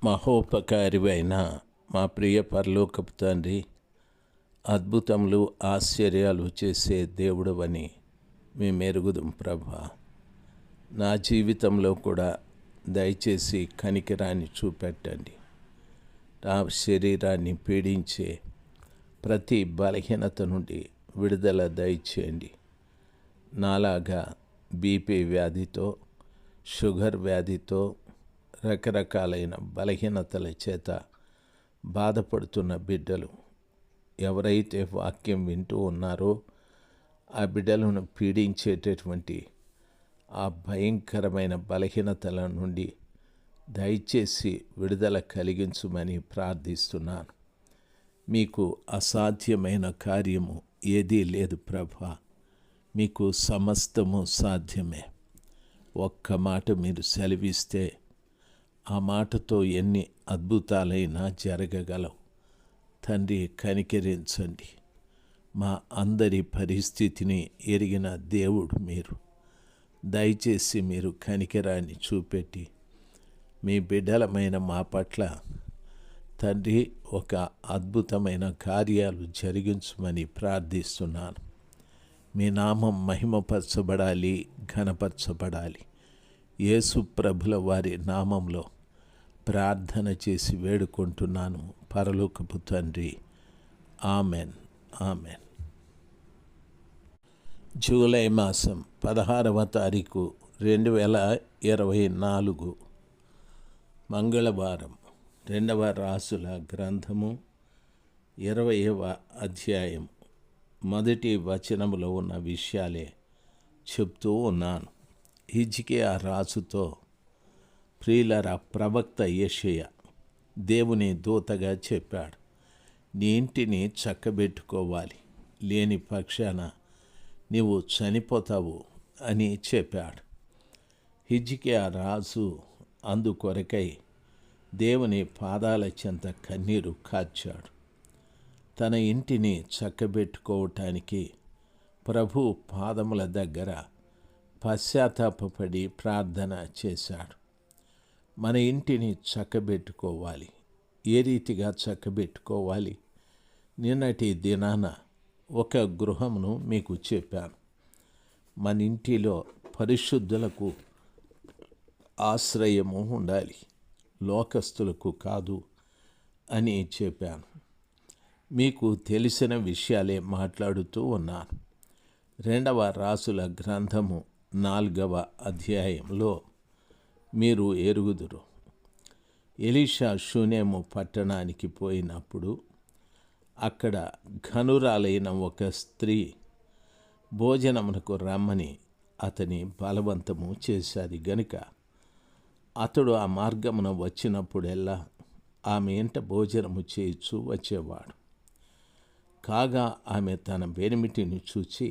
మహోపకారివైన మా ప్రియ పరలోకపు తండ్రి, అద్భుతములు ఆశ్చర్యాలు చేసే దేవుడవని మేము ఎరుగుదుం ప్రభా. నా జీవితంలో కూడా దయచేసి కనికరాన్ని చూపెట్టండి. నా శరీరాన్ని పీడించే ప్రతి బలహీనత నుండి విడుదల దయచేయండి. నాలాగా బీపీ వ్యాధితో, షుగర్ వ్యాధితో, రకరకాలైన బలహీనతల చేత బాధపడుతున్న బిడ్డలు ఎవరైతే వాక్యం వింటూ ఉన్నారో ఆ బిడ్డలను పీడించేటటువంటి ఆ భయంకరమైన బలహీనతల నుండి దయచేసి విడుదల కలిగించుమని ప్రార్థిస్తున్నాను. మీకు అసాధ్యమైన కార్యము ఏదీ లేదు ప్రభా. మీకు సమస్తము సాధ్యమే. ఒక్క మాట మీరు సెలవిస్తే ఆ మాటతో ఎన్ని అద్భుతాలైనా జరగగలవు. తండ్రి, కనికరించండి. మా అందరి పరిస్థితిని ఎరిగిన దేవుడు మీరు. దయచేసి మీరు కనికరాన్ని చూపెట్టి మీ బిడ్డలమైన మా పట్ల తండ్రి ఒక అద్భుతమైన కార్యాలు జరిగించమని ప్రార్థిస్తున్నాను. మీ నామం మహిమపరచబడాలి, ఘనపరచబడాలి. యేసు ప్రభుల వారి నామంలో ప్రార్థన చేసి వేడుకుంటున్నాను పరలోకపు తండ్రి. Amen, amen. జూలై మాసం 16వ తారీఖు 2024 మంగళవారం. 2వ రాసుల గ్రంథము 20వ అధ్యాయం మొదటి వచనములో ఉన్న విషయాలే చెప్తూ ఉన్నాను. హిజ్కియా రాజుతో, ప్రియులారా, ప్రవక్త యెషయా దేవుని దూతగా చెప్పాడు, నీ ఇంటిని చక్కబెట్టుకోవాలి, లేని పక్షాన నీవు చనిపోతావు అని చెప్పాడు. హిజ్కియా రాజు అందుకొరకై దేవుని పాదాల చెంత కన్నీరు కార్చాడు. తన ఇంటిని చక్కబెట్టుకోవటానికి ప్రభు పాదముల దగ్గర పశ్చాత్తాపపడి ప్రార్థన చేశాడు. మన ఇంటిని చక్కబెట్టుకోవాలి. ఏ రీతిగా చక్కబెట్టుకోవాలి? నిన్నటి దినాన ఒక గృహమును మీకు చెప్పాను. మన ఇంటిలో పరిశుద్ధులకు ఆశ్రయము ఉండాలి, లోకస్తులకు కాదు అని చెప్పాను. మీకు తెలిసిన విషయాలే మాట్లాడుతూ ఉన్నాను. 2వ రాసుల గ్రంథము 4వ అధ్యాయంలో మీరు ఎరుగుదురు. ఎలీషా షూనేము పట్టణానికి పోయినప్పుడు అక్కడ ఘనురాలైన ఒక స్త్రీ భోజనమునకు రమ్మని అతని బలవంతము చేశాది గనుక అతడు ఆ మార్గమున వచ్చినప్పుడెల్లా ఆమె ఇంట భోజనము చేయించు వచ్చేవాడు. కాగా ఆమె తన బెనిమిటిని చూచి,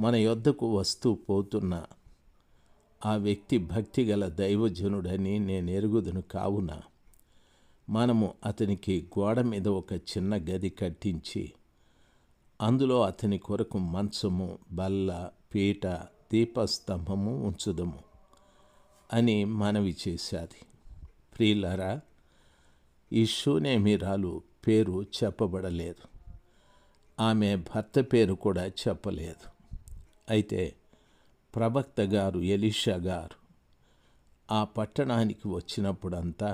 మన యొద్దకు వస్తూ పోతున్న ఆ వ్యక్తి భక్తిగల దైవజనుడని నేను ఎరుగుదును. కావున మనము అతనికి గోడ మీద ఒక చిన్న గది కట్టించి అందులో అతని కొరకు మంచము, బల్ల, పీట, దీపస్తంభము ఉంచుదము అని మనవి చేశాది. ప్రియులారా, ఈ షూనేమీరాలు పేరు చెప్పబడలేదు. ఆమె భర్త పేరు కూడా చెప్పలేదు. అయితే ప్రవక్త గారు ఎలీషా గారు ఆ పట్టణానికి వచ్చినప్పుడంతా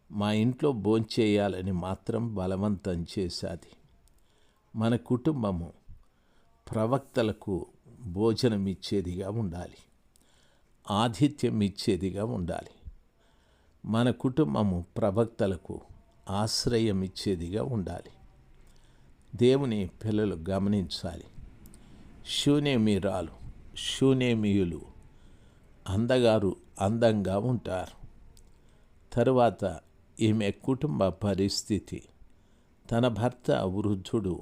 మా ఇంట్లో భోంచేయాలని మాత్రం బలవంతం చేశాది. మన కుటుంబము ప్రవక్తలకు భోజనం ఇచ్చేదిగా ఉండాలి, ఆతిథ్యం ఇచ్చేదిగా ఉండాలి. మన కుటుంబము ప్రవక్తలకు ఆశ్రయం ఇచ్చేదిగా ఉండాలి. దేవుని పిల్లలు గమనించాలి. షూనేమీరాలు, షూనేమీయులు అందగారు అందంగా ఉంటారు. తరువాత ఈమె కుటుంబ పరిస్థితి, తన భర్త వృద్ధుడు,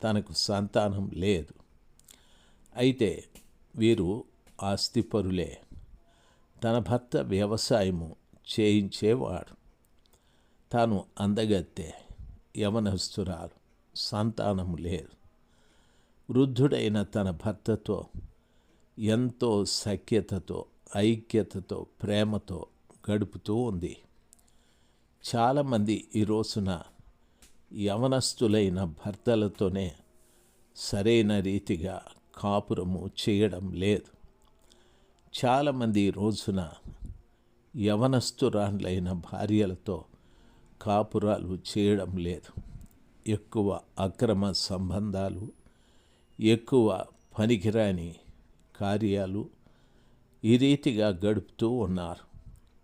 తనకు సంతానం లేదు. అయితే వీరు ఆస్తిపరులే. తన భర్త వ్యవసాయము చేయించేవాడు. తాను అందగత్తె, యవనస్తురాలు, సంతానము లేదు. వృద్ధుడైన తన భర్తతో ఎంతో సఖ్యతతో, ఐక్యతతో, ప్రేమతో గడుపుతూ ఉంది. చాలామంది ఈ రోజున యవనస్తులైన భర్తలతోనే సరైన రీతిగా కాపురము చేయడం లేదు. చాలామంది ఈ రోజున యవనస్తురాండ్లైన భార్యలతో కాపురాలు చేయడం లేదు. ఎక్కువ అక్రమ సంబంధాలు, ఎక్కువ పనికిరాని కార్యాలు ఈ రీతిగా గడుపుతూ ఉన్నారు.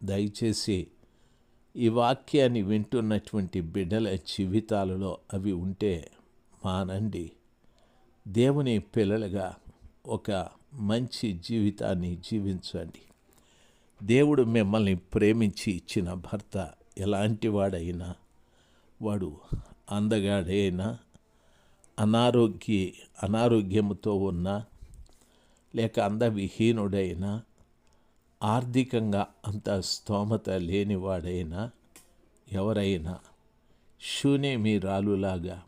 దయచేసి ఈ వాక్యాన్ని వింటున్నటువంటి బిడ్డల జీవితాలలో అవి ఉంటే మానండి. దేవుని పిల్లలుగా ఒక మంచి జీవితాన్ని జీవించండి. దేవుడు మిమ్మల్ని ప్రేమించి ఇచ్చిన భర్త ఎలాంటి వాడైనా, వాడు అందగాడైనా, అనారోగ్యముతో ఉన్నా, లేక అందవిహీనుడైనా, ఆర్థికంగా అంత స్తోమత లేనివాడైనా, ఎవరైనా శూనేమిరాలులాగా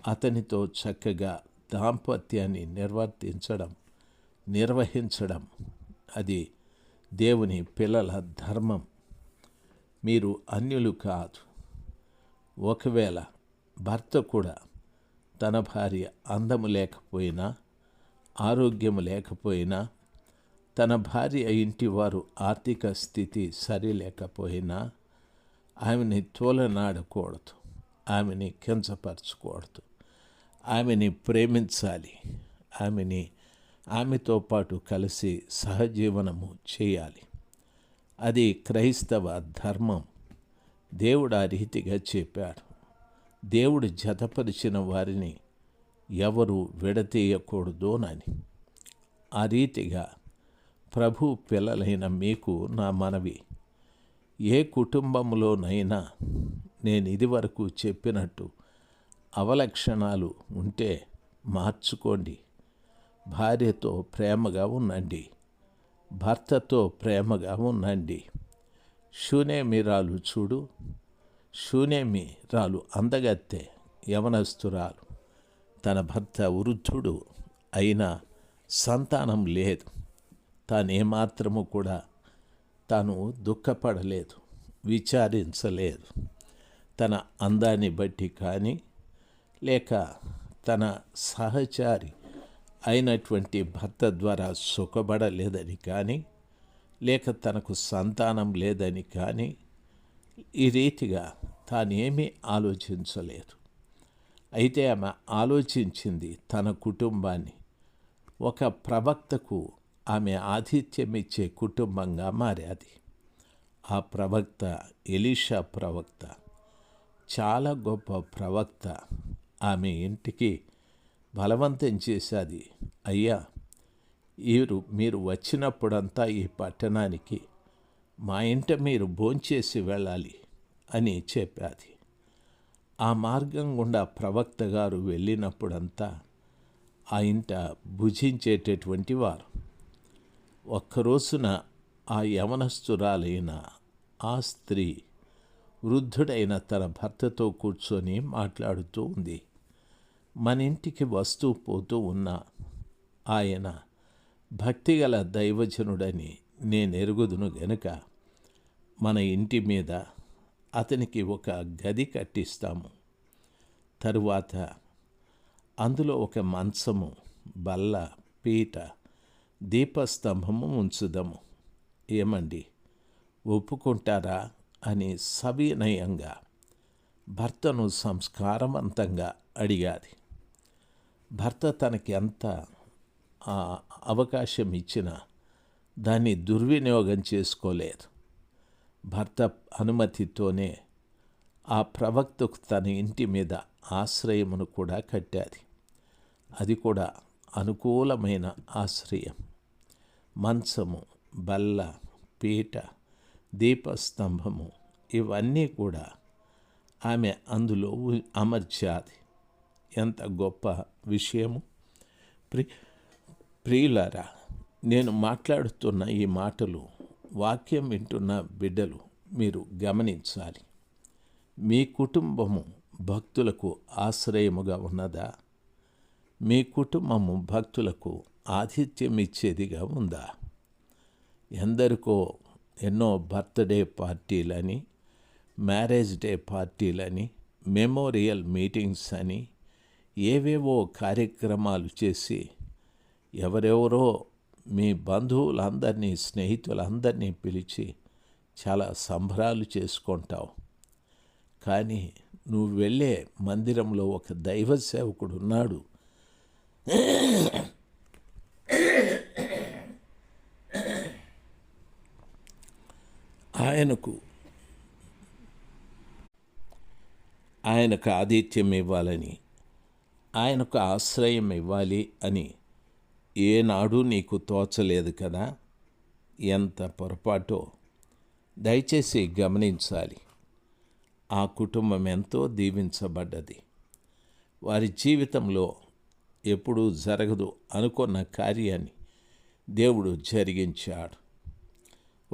అతనితో చక్కగా దాంపత్యాన్ని నిర్వహించడం అది దేవుని పిల్లల ధర్మం. మీరు అన్యులు కాదు. ఒకవేళ భర్త కూడా తన భార్య అందము లేకపోయినా, ఆరోగ్యము లేకపోయినా, తన భార్య ఇంటి వారు ఆర్థిక స్థితి సరిలేకపోయినా ఆమెని తోలనాడకూడదు, ఆమెని కించపరచకూడదు. ఆమెని ప్రేమించాలి. ఆమెతో పాటు కలిసి సహజీవనము చేయాలి. అది క్రైస్తవ ధర్మం. దేవుడు ఆ రీతిగా చెప్పాడు. దేవుడు జతపరిచిన వారిని ఎవరు విడతీయకూడదోనని. ఆ రీతిగా ప్రభు పిల్లలైన మీకు నా మనవి, ఏ కుటుంబంలోనైనా నేను ఇదివరకు చెప్పినట్టు అవలక్షణాలు ఉంటే మార్చుకోండి. భార్యతో ప్రేమగా ఉండండి, భర్తతో ప్రేమగా ఉండండి. శూనేమిరాలు చూడు, శూనేమిరాలు అందగత్తె, యవనస్తురాలు, తన భర్త వృద్ధుడు అయినా సంతానం లేదు. తానేమాత్రము కూడా తాను దుఃఖపడలేదు, విచారించలేదు. తన అందాన్ని బట్టి కానీ, లేక తన సహచారి అయినటువంటి భర్త ద్వారా సుఖపడలేదని కానీ, లేక తనకు సంతానం లేదని కానీ, ఈ రీతిగా తానేమీ ఆలోచించలేదు. అయితే ఆమె ఆలోచించింది తన కుటుంబాన్ని. ఒక ప్రవక్తకు ఆమె ఆతిథ్యమిచ్చే కుటుంబంగా మారాది. ఆ ప్రవక్త ఎలీషా ప్రవక్త, చాలా గొప్ప ప్రవక్త. ఆమె ఇంటికి బలవంతం చేశాది. అయ్యా, మీరు వచ్చినప్పుడంతా ఈ పట్టణానికి మా ఇంట మీరు భోంచేసి వెళ్ళాలి అని చెప్పాది. ఆ మార్గం గుండా ప్రవక్త గారు వెళ్ళినప్పుడంతా ఆ ఇంట భుజించేటటువంటి వారు. ఒక్కరోజున ఆ యవనస్తురాలైన ఆ స్త్రీ వృద్ధుడైన తన భర్తతో కూర్చొని మాట్లాడుతూ ఉంది. మన ఇంటికి వస్తూ పోతూ ఉన్న ఆయన భక్తిగల దైవజనుడని నేనెరుగుదును గనుక మన ఇంటి మీద అతనికి ఒక గది కట్టిస్తాము. తరువాత అందులో ఒక మంచము, బల్ల, పీట, దీపస్తంభము ఉంచుదాము. ఏమండి, ఒప్పుకుంటారా అని సవినయంగా భర్తను సంస్కారవంతంగా అడిగాది. భర్త తనకి ఎంత అవకాశం ఇచ్చినా దాన్ని దుర్వినియోగం చేసుకోలేదు. భర్త అనుమతితోనే ఆ ప్రవక్తకు తన ఇంటి మీద ఆశ్రయమును కూడా కట్టాది. అది కూడా అనుకూలమైన ఆశ్రయం. మంచము, బల్ల, పీట, దీపస్తంభము ఇవన్నీ కూడా ఆమె అందులో అమర్చాది. ఎంత గొప్ప విషయము! ప్రియులారా, నేను మాట్లాడుతున్న ఈ మాటలు వాక్యం వింటున్న బిడ్డలు మీరు గమనించాలి. మీ కుటుంబము భక్తులకు ఆశ్రయముగా ఉన్నదా? మీ కుటుంబము భక్తులకు ఆతిథ్యం ఇచ్చేదిగా ఉందా? ఎందరికో ఎన్నో బర్త్డే పార్టీలని, మ్యారేజ్ డే పార్టీలని, మెమోరియల్ మీటింగ్స్ అని ఏవేవో కార్యక్రమాలు చేసి ఎవరెవరో మీ బంధువులందరినీ, స్నేహితులందరినీ పిలిచి చాలా సంబరాలు చేసుకుంటావు. కానీ నువ్వు వెళ్ళే మందిరంలో ఒక దైవ సేవకుడు ఉన్నాడు. ఆయనకు ఆతిథ్యం ఇవ్వాలని, ఆయనకు ఆశ్రయం ఇవ్వాలి అని ఏనాడు నీకు తోచలేదు కదా? ఎంత పొరపాటో దయచేసి గమనించాలి. ఆ కుటుంబం ఎంతో దీవించబడ్డది. వారి జీవితంలో ఎప్పుడూ జరగదు అనుకున్న కార్యాన్ని దేవుడు జరిగించాడు.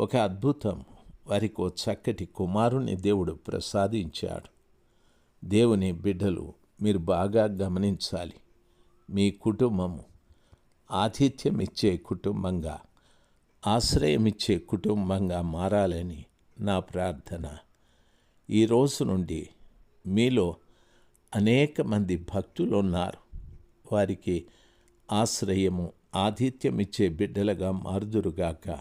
ఒక అద్భుతం, వారికి ఓ చక్కటి కుమారుని దేవుడు ప్రసాదించాడు. దేవుని బిడ్డలు, మీరు బాగా గమనించాలి. మీ కుటుంబము ఆతిథ్యం ఇచ్చే కుటుంబంగా, ఆశ్రయమిచ్చే కుటుంబంగా మారాలని నా ప్రార్థన. ఈ రోజు నుండి మీలో అనేక మంది భక్తులు ఉన్నారు. వారికి ఆశ్రయము, ఆతిథ్యం ఇచ్చే బిడ్డలుగా మారుదురుగాక.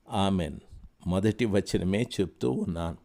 ఆమెన్. మొదటి వచనమే చెప్తూ ఉన్నాను.